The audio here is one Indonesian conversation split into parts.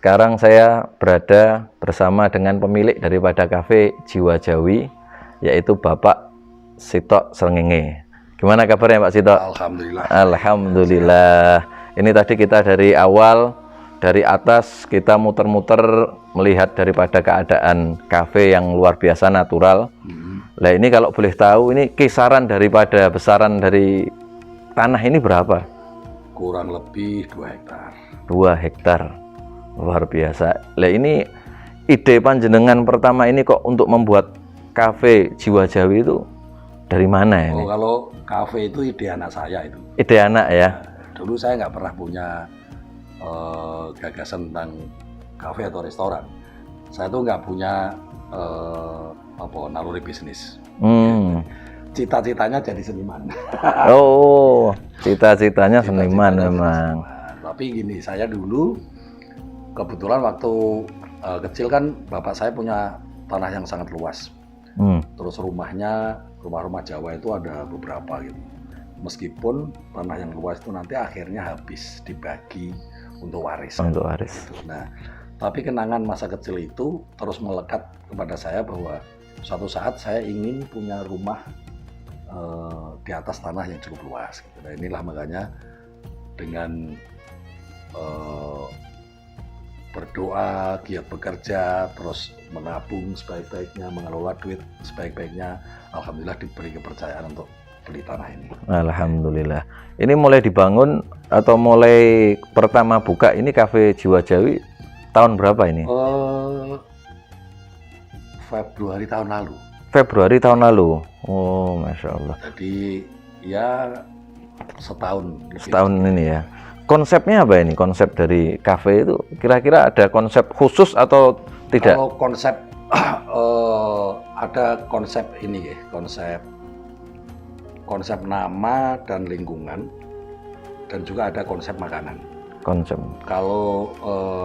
Sekarang saya berada bersama dengan pemilik daripada kafe Jiwa Jawi, yaitu Bapak Sito Srengenge. Gimana kabarnya Pak Sito? Alhamdulillah. Alhamdulillah. Ini tadi kita dari awal, dari atas kita muter-muter melihat daripada keadaan kafe yang luar biasa natural. Nah ini kalau boleh tahu, ini kisaran daripada besaran dari tanah ini berapa? Kurang lebih 2 hektar. 2 hektar. Luar biasa. Lah ini ide panjenengan pertama ini kok untuk membuat kafe Jiwa Jawi itu dari mana ini? Oh, kalau kafe itu ide anak saya itu. Ide anak ya? Dulu saya nggak pernah punya gagasan tentang kafe atau restoran. Saya tuh nggak punya naluri bisnis. Cita-citanya jadi seniman. Oh, cita-citanya seniman memang. Tapi gini, saya dulu kebetulan waktu kecil kan bapak saya punya tanah yang sangat luas. Terus rumah-rumah Jawa itu ada beberapa gitu. Meskipun tanah yang luas itu nanti akhirnya habis dibagi untuk waris. Untuk waris. Gitu. Nah, tapi kenangan masa kecil itu terus melekat kepada saya bahwa suatu saat saya ingin punya rumah di atas tanah yang cukup luas. Gitu. Nah, inilah makanya dengan berdoa, giat bekerja, terus menabung sebaik-baiknya, mengelola duit sebaik-baiknya, alhamdulillah diberi kepercayaan untuk beli tanah ini. Alhamdulillah. Ini mulai dibangun atau mulai pertama buka ini kafe Jiwa Jawi tahun berapa ini? Februari tahun lalu. Februari tahun lalu. Oh, masya Allah. Jadi ya setahun. Setahun ini ya. Konsepnya apa ini? Konsep dari kafe itu kira-kira ada konsep khusus atau tidak? Kalau konsep ada konsep ini ya, konsep nama dan lingkungan, dan juga ada konsep makanan. Konsep. Kalau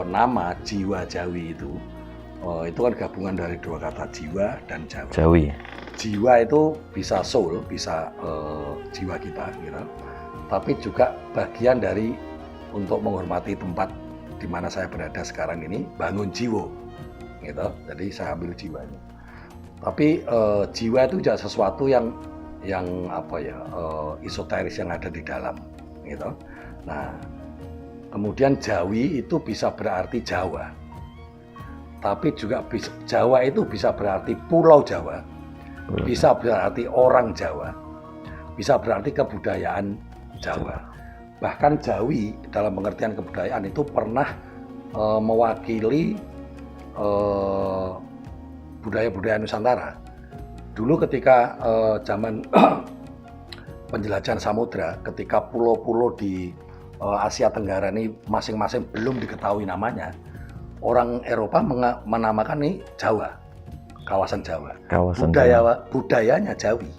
nama Jiwa Jawi itu kan gabungan dari 2 kata jiwa dan Jawa. Jawi. Jiwa itu bisa soul, bisa jiwa kita, gitu. Tapi juga bagian dari untuk menghormati tempat di mana saya berada sekarang ini, bangun jiwa, gitu. Jadi saya ambil jiwanya. Tapi jiwa itu juga sesuatu yang esoteris yang ada di dalam, gitu. Nah, kemudian Jawi itu bisa berarti Jawa, tapi juga Jawa itu bisa berarti Pulau Jawa, bisa berarti orang Jawa, bisa berarti kebudayaan Jawa. Bahkan Jawi dalam pengertian kebudayaan itu pernah mewakili budaya-budaya Nusantara. Dulu ketika zaman penjelajahan samudra, ketika pulau-pulau di Asia Tenggara ini masing-masing belum diketahui namanya, orang Eropa menamakan ini Jawa, kawasan Jawa. Budayanya Jawi.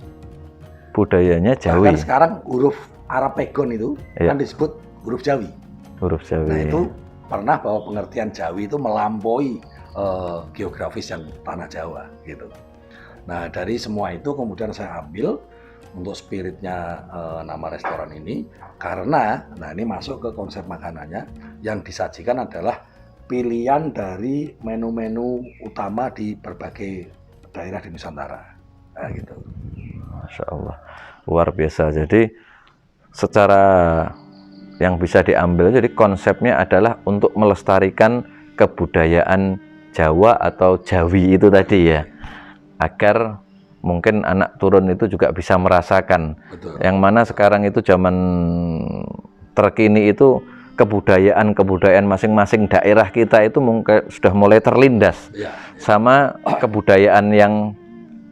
Budayanya Jawi. Bahkan sekarang huruf Arapegon itu kan disebut huruf Jawi. Huruf Jawi. Nah itu pernah bahwa pengertian Jawi itu melampaui geografis yang tanah Jawa gitu. Nah dari semua itu kemudian saya ambil untuk spiritnya nama restoran ini, karena nah ini masuk ke konsep makanannya yang disajikan adalah pilihan dari menu-menu utama di berbagai daerah di Nusantara. Nah, gitu. Masya Allah, luar biasa. Jadi secara yang bisa diambil, jadi konsepnya adalah untuk melestarikan kebudayaan Jawa atau Jawi itu tadi ya, agar mungkin anak turun itu juga bisa merasakan. Betul. Yang mana sekarang itu zaman terkini itu kebudayaan masing-masing daerah kita itu mungkin sudah mulai terlindas sama kebudayaan yang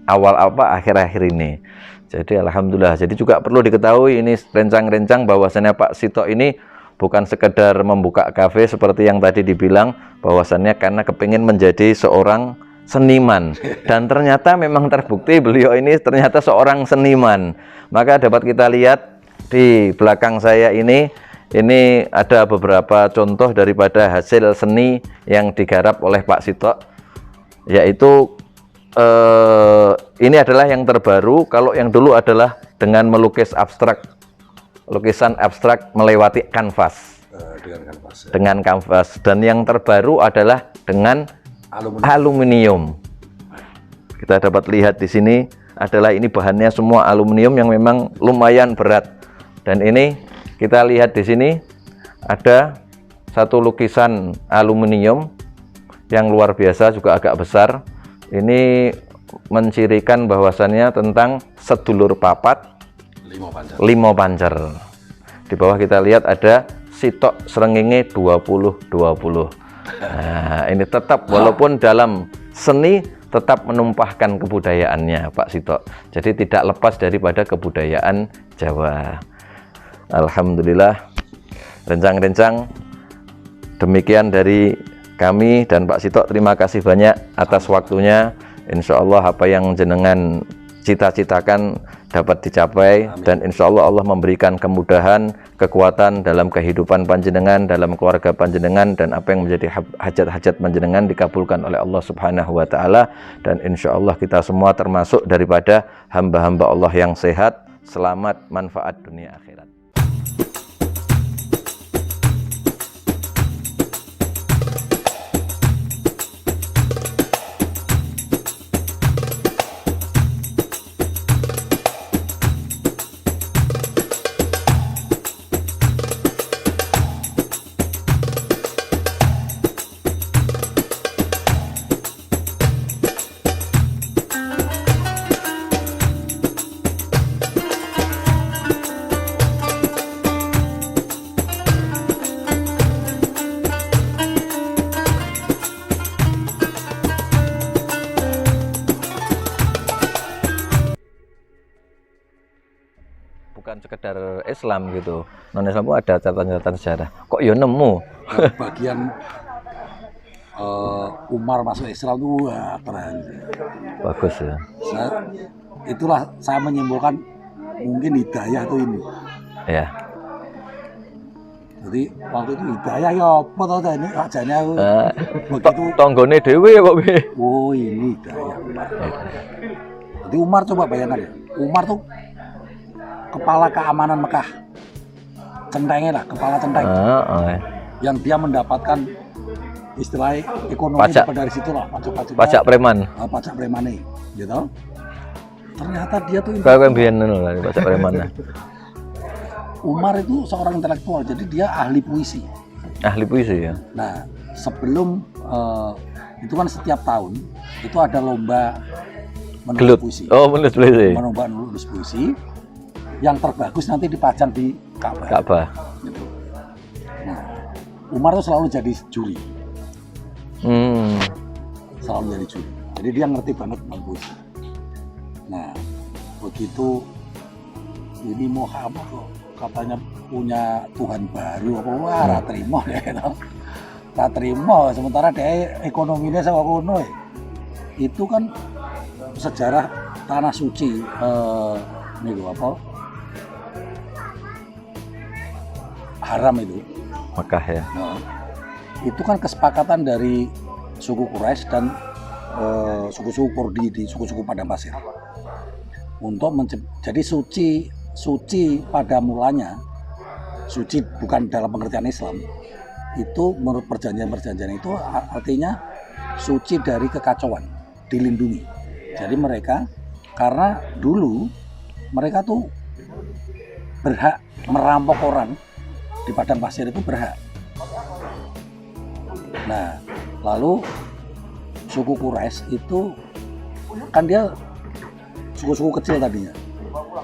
awal akhir-akhir ini. Jadi alhamdulillah. Jadi juga perlu diketahui ini rencang-rencang bahwasannya Pak Sito ini bukan sekedar membuka kafe seperti yang tadi dibilang, bahwasannya karena kepingin menjadi seorang seniman, dan ternyata memang terbukti beliau ini ternyata seorang seniman. Maka dapat kita lihat di belakang saya ini ada beberapa contoh daripada hasil seni yang digarap oleh Pak Sito, yaitu ini adalah yang terbaru. Kalau yang dulu adalah dengan melukis abstrak, lukisan abstrak melewati kanvas. dengan kanvas. Dengan kanvas. Dan yang terbaru adalah dengan aluminium. Kita dapat lihat di sini adalah ini bahannya semua aluminium yang memang lumayan berat. Dan ini kita lihat di sini ada satu lukisan aluminium yang luar biasa, juga agak besar. Ini mencirikan bahwasannya tentang sedulur papat limo pancer. Di bawah kita lihat ada sitok srengenge 2020. Nah, ini tetap walaupun dalam seni tetap menumpahkan kebudayaannya Pak Sitok. Jadi tidak lepas daripada kebudayaan Jawa. Alhamdulillah, rencang-rencang demikian dari kami dan Pak Sitok. Terima kasih banyak atas waktunya. Insya Allah apa yang jenengan cita-citakan dapat dicapai. Amin. Dan insya Allah Allah memberikan kemudahan, kekuatan dalam kehidupan panjenengan, dalam keluarga panjenengan, dan apa yang menjadi hajat-hajat panjenengan dikabulkan oleh Allah Subhanahu wa Ta'ala. Dan insya Allah kita semua termasuk daripada hamba-hamba Allah yang sehat, selamat, manfaat dunia akhirat. Bukan sekedar Islam gitu, non Islam pun ada catatan-catatan sejarah. Kok ya nemu? Bagian Umar masuk Islam itu wah keren. Bagus ya. Itulah saya menyimpulkan mungkin hidayah itu ini. Ya. Jadi waktu itu hidayah ya apa tau ini rajanya aku. Begitu tonggone dhewe ya Pak. Oh ini hidayah Umar. Jadi Umar coba bayangkan ya. Umar tuh kepala keamanan Mekah, centengnya lah, kepala centeng, yang dia mendapatkan istilah ekonomi pajak dari situ lah, pajak preman, pajak preman nih, gitu. Ternyata dia tuh pajak preman. Umar itu seorang intelektual, jadi dia ahli puisi. Ahli puisi ya. Nah sebelum itu kan setiap tahun itu ada lomba menulis puisi. Oh menulis puisi. Lomba menulis puisi. Yang terbagus nanti dipajang di Ka'bah. Gitu. Nah, Umar itu selalu jadi juri. Selalu jadi juri. Jadi dia ngerti banget tentang puisi. Nah, begitu ini Muhammad kok katanya punya Tuhan baru, apa wah terima deh, tak terima. Sementara dia ekonominya sama kuno. Itu kan sejarah tanah suci. Ini apa? Haram itu Mekah ya. Nah, itu kan kesepakatan dari suku Quraisy dan suku-suku Kurdi di suku-suku padang pasir untuk jadi suci pada mulanya, suci bukan dalam pengertian Islam itu menurut perjanjian itu artinya suci dari kekacauan, dilindungi. Jadi mereka karena dulu mereka tuh berhak merampok orang di padang pasir itu berhak. Nah, lalu suku Quraisy itu kan dia suku-suku kecil tadinya.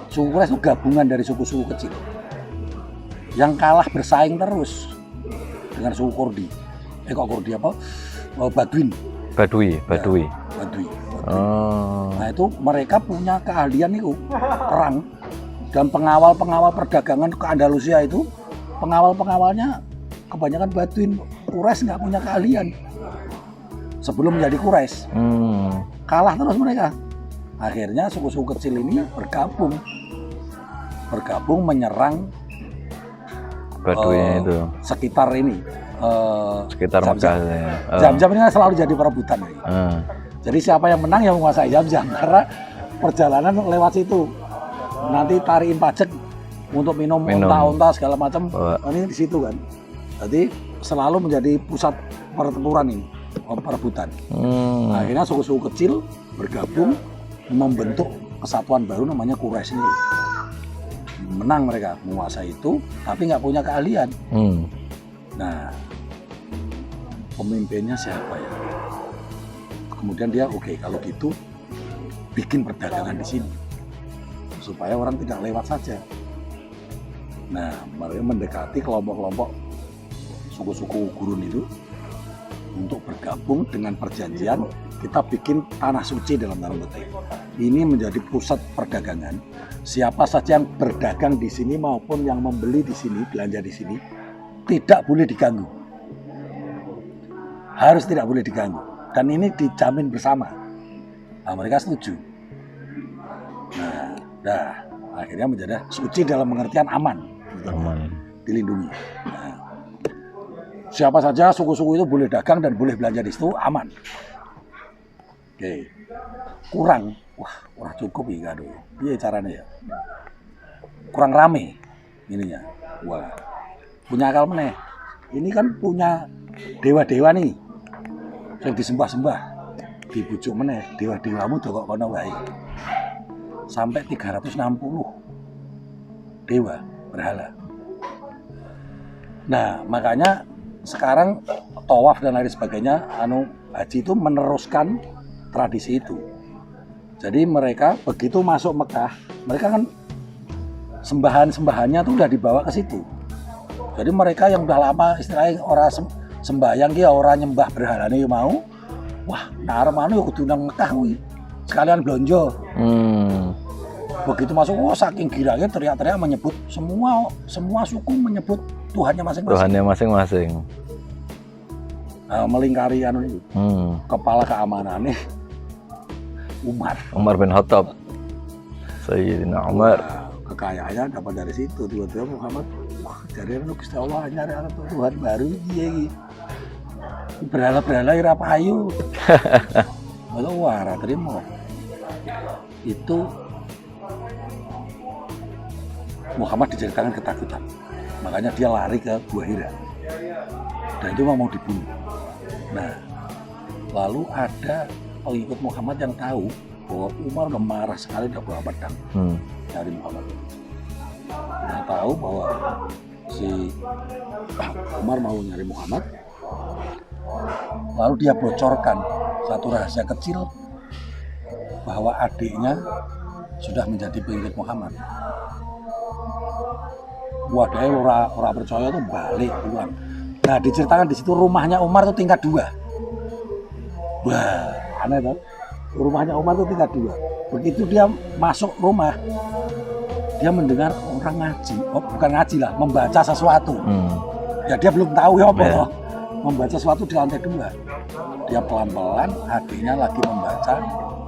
Suku Quraisy itu gabungan dari suku-suku kecil yang kalah bersaing terus dengan suku Kurdi. Kok Kurdi apa? Badui. Oh. Nah itu mereka punya keahlian itu perang dan pengawal perdagangan ke Andalusia itu. Pengawalnya kebanyakan Baduin. Quraisy nggak punya keahlian sebelum menjadi Quraisy. Kalah terus mereka. Akhirnya suku-suku kecil ini bergabung menyerang Baduin itu sekitar ini. Sekitar Mekah. Zam-zam ini selalu jadi perebutan. Jadi siapa yang menang yang menguasai Zam-zam karena perjalanan lewat situ. Nanti tariin pajak untuk minum unta-unta segala macam. Ini di situ kan. Jadi selalu menjadi pusat pertempuran ini, perebutan. Akhirnya suku-suku kecil bergabung membentuk kesatuan baru namanya Quraisy ini. Menang mereka menguasai itu, tapi nggak punya keahlian. Nah, pemimpinnya siapa ya? Kemudian dia oke, kalau gitu bikin perdagangan di sini supaya orang tidak lewat saja. Nah, mereka mendekati kelompok-kelompok suku-suku gurun itu untuk bergabung dengan perjanjian kita bikin tanah suci dalam tanda petik. Ini menjadi pusat perdagangan. Siapa saja yang berdagang di sini maupun yang membeli di sini, belanja di sini, tidak boleh diganggu. Harus tidak boleh diganggu. Dan ini dijamin bersama. Nah, mereka setuju. Nah, akhirnya menjadi suci dalam pengertian aman. Dilindungi. Nah, siapa saja suku-suku itu boleh dagang dan boleh belanja di situ aman. Oke. Kurang cukup ya aduh. Piye caranya ya? Kurang rame ininya. Wah. Punya akal meneh. Ini kan punya dewa-dewa nih. Yang disembah-sembah. Dibujuk meneh, dewa-dewamu kok kono wae. Sampai 360 dewa berhala. Nah, makanya sekarang tawaf dan lain sebagainya, haji itu meneruskan tradisi itu. Jadi mereka begitu masuk Mekah, mereka kan sembahan-sembahannya tuh udah dibawa ke situ. Jadi mereka yang udah lama istilahnya orang sembahyang dia orang nyembah berhala nih mau, wah narem yo kudu nang Mekah kuwi. Sekalian blonjo. Begitu masuk, saking girangnya teriak-teriak menyebut semua suku menyebut Tuhannya masing-masing. Nah, melingkari itu. Kepala keamanannya Umar bin Khattab. Sayyidina Umar. Kekayaannya dapat dari situ. Tiba-tiba Muhammad, jadi Gusti Allah nyari anak Tuhan baru iki. Berhala-berhala ira payu. Wah, ora terima. Itu Muhammad diceritakan ketakutan. Makanya dia lari ke Gua Hira. Dan itu mau dibunuh. Nah, lalu ada pengikut Muhammad yang tahu bahwa Umar udah marah sekali, udah bawa pedang dari Muhammad. Dia tahu bahwa si Umar mau nyari Muhammad, lalu dia bocorkan satu rahasia kecil bahwa adiknya sudah menjadi pengikut Muhammad. Wah, dia orang percaya tuh balik pulang. Nah, diceritakan di situ rumahnya Umar tuh tingkat 2. Wah, aneh tuh. Rumahnya Umar tuh tingkat 2. Begitu dia masuk rumah, dia mendengar orang ngaji. Oh, bukan ngaji lah, membaca sesuatu. Ya dia belum tahu ya apa toh. Membaca sesuatu di lantai 2. Dia pelan-pelan, adiknya lagi membaca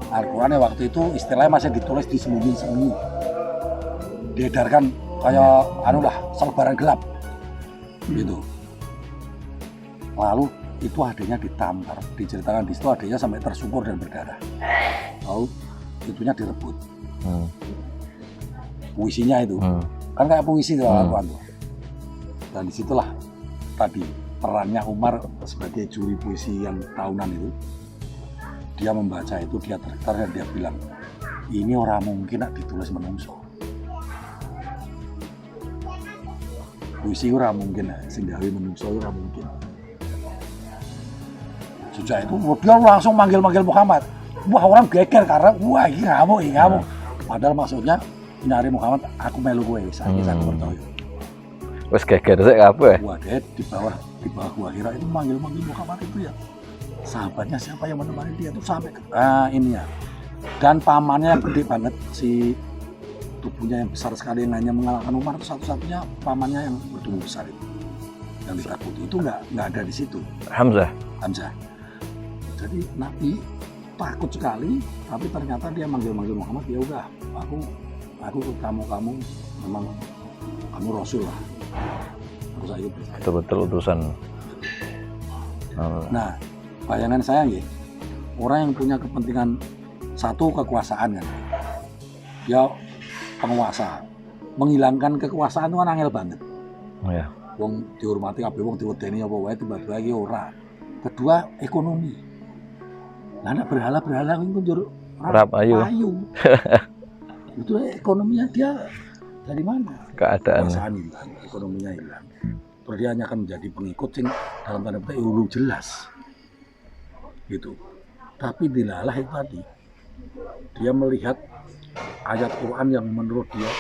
Al-Quran yang waktu itu istilahnya masih ditulis di sembunyi-sembunyi. Diedarkan kayak selebaran gelap. Gitu. Lalu itu adiknya ditampar, diceritakan di situ adiknya sampai tersungkur dan berdarah. Lalu itunya direbut. Puisinya itu kan kayak puisi tuh Al-Quran tuh. Dan disitulah tadi perannya Umar sebagai juri puisi yang tahunan itu. Dia membaca itu, dia tergetar dan dia bilang, ini orang mungkin nak ditulis menungso. Puisi orang mungkin, sing gawe menungso orang mungkin. Sejak itu dia langsung manggil Muhammad. Wah, orang geger karena wah ini ngamuk. Padahal maksudnya nyari Muhammad, aku melu kowe saiki aku percaya. Wes geger sik kabeh. Wah, dia di bawah Gua Hira itu manggil Muhammad itu ya. Sahabatnya siapa yang menemani dia itu sampai ini ya. Dan pamannya yang gede banget, si tubuhnya yang besar sekali yang hanya mengalahkan Umar itu satu-satunya pamannya yang bertubuh besar itu. Yang ditakuti itu nggak ada di situ. Hamzah. Jadi Nabi takut sekali, tapi ternyata dia manggil Muhammad, ya udah, aku kamu memang kamu Rasul lah. Aku saya percaya. Betul utusan. Nah, bayangan saya nih, orang yang punya kepentingan satu kekuasaan kan, ya penguasa, menghilangkan kekuasaan itu kan angel banget. Ya. wong dihormati kabeh wong diwedeni apa wae tiba-tiba iki ora. Kedua, ekonomi. Lah nek berhala-berhala kuwi njur Rap ayu. Itu ekonominya dia dari mana? Keadaan. Perasaan hilang, ekonominya hilang. Terus dia hanya akan menjadi pengikut yang dalam tanda petik belum jelas. Gitu. Tapi dilalah itu tadi. Dia melihat ayat Quran yang menurut dia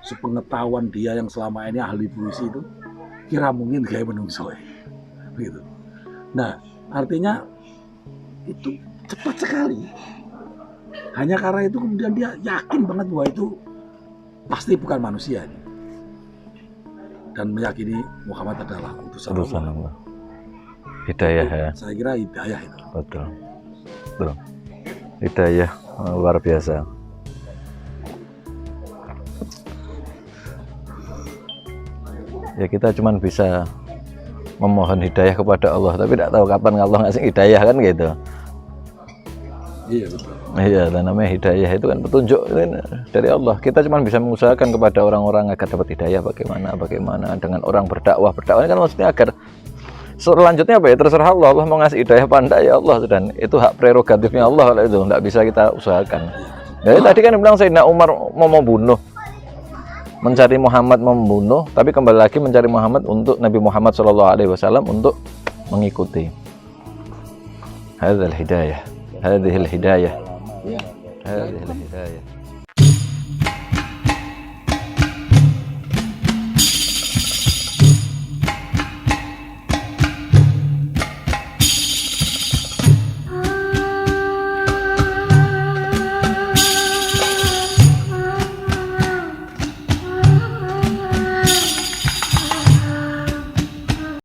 sepengetahuan dia yang selama ini ahli puisi itu kira mungkin kayak menungso gitu. Nah, artinya itu cepat sekali. Hanya karena itu kemudian dia yakin banget bahwa itu pasti bukan manusia ini. Dan meyakini Muhammad adalah utusan Allah. Hidayah ya. Saya kira hidayah itu. Betul. Betul. Hidayah luar biasa. Ya kita cuman bisa memohon hidayah kepada Allah, tapi tidak tahu kapan Allah ngasih hidayah kan gitu. Iya betul. Iya, dan namanya hidayah itu kan petunjuk dari Allah. Kita cuma bisa mengusahakan kepada orang-orang agar dapat hidayah bagaimana dengan orang berdakwah ini kan maksudnya agar selanjutnya apa ya terserah Allah. Allah mau ngasih hidayah pada ya Allah, dan itu hak prerogatifnya Allah. Kalau itu nggak bisa kita usahakan. Jadi tadi kan bilang Sayyidina Umar mau membunuh, mencari Muhammad membunuh, tapi kembali lagi mencari Muhammad untuk Nabi Muhammad SAW untuk mengikuti. Hadzal hidayah. Hadhil hidayah. Hadhil hidayah.